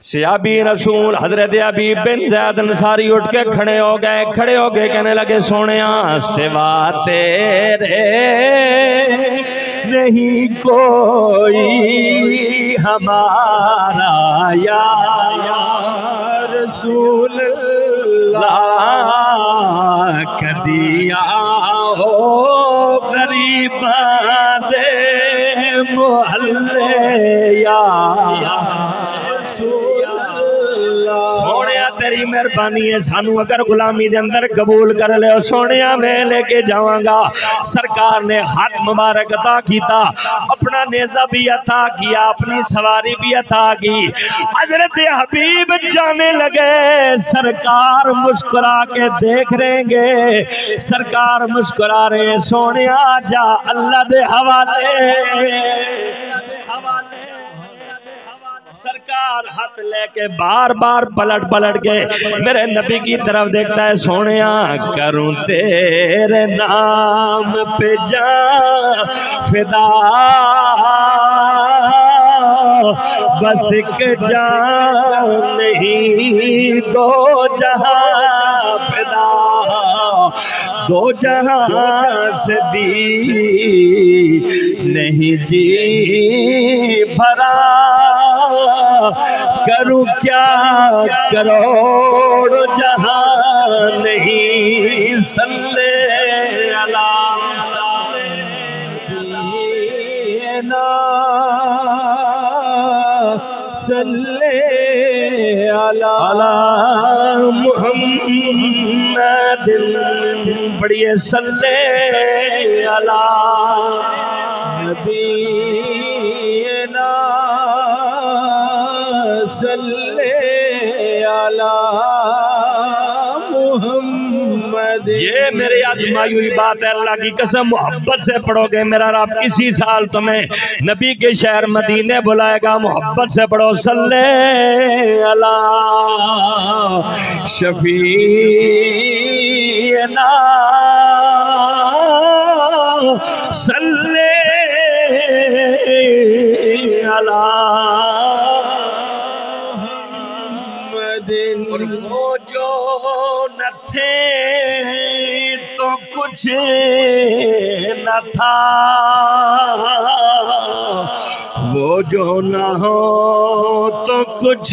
सियाबी रसूल हजरत अबीब बिन ज़ैद अंसारी उठ के खड़े हो गए कहने लगे सोनिया सिवा तेरे नहीं कोई हमारा या रसूल अल्लाह कदिया हो गरीबा दे मोहल्ले या सोनिया तेरी मेहरबानी है सानू अगर गुलामी दे अंदर कबूल कर ले सोनिया मैं लेके जावांगा। सरकार ने हाथ मुबारक अता किया, अपना नेज़ा भी अता किया, अपनी सवारी भी अता की। हजरत हबीब जाने लगे, सरकार मुस्कुरा के देख रहेंगे, सरकार मुस्कुरा रहे सोनिया जा अल्लाह दे हवाले। सरकार हाथ लेके बार बार पलट के मेरे नबी की तरफ देखता है सोनिया करूं तेरे नाम पे जा फिदा बस एक जान नहीं दो जहां फिदा दो जहां से दी नहीं जी भरा करूं क्या करोड़ जहां नहीं सल्ले अला सल्लेना सल्ले अला मुहम्मद पढ़िए सल्ले अला नबीना सल्ले अला मुहम्मद। ये मेरी आजमाई हुई बात है, अल्लाह की कसम मोहब्बत से पढ़ोगे मेरा रब किसी साल तुम्हें नबी के शहर मदीने बुलाएगा। मोहब्बत से पढ़ो सल्ले अला शफीना सल्ले अला। और वो जो न थे तो कुछ न था, वो जो न हो तो कुछ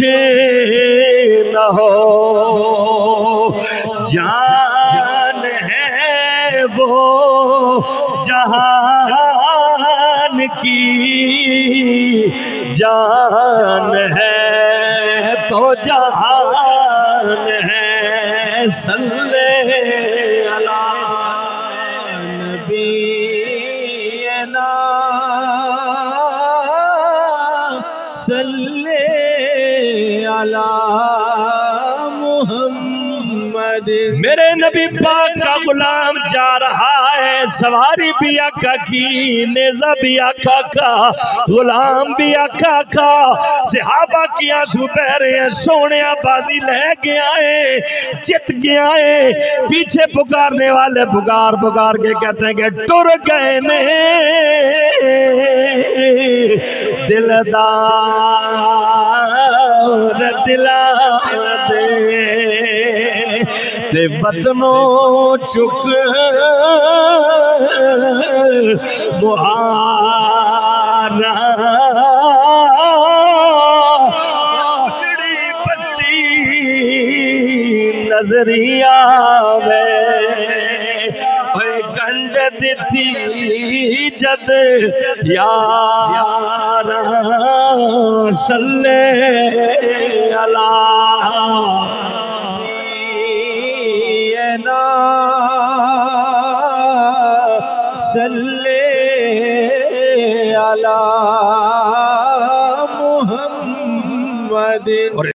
न हो, जान है वो जहान की जान है तो जहान है सल्ले अला नबीना सल्ले अला मुहम्मद। मेरे नबी पाक का गुलाम जा रहा है, सवारी भी आका की, नेज़ा भी आका का, गुलाम भी आका का। सहाबा की आंसू बह रहे हैं, सोने बाजी ले गया है, जित गया है। पीछे पुकारने वाले पुकार पुकार के कहते हैं कि टुर गए ने दिलदार दिला दे वतनों चुक मुहारा बस्ती नजरिया गंड थी जद यार सल्ले अला सल्ले अला मुहम्मद।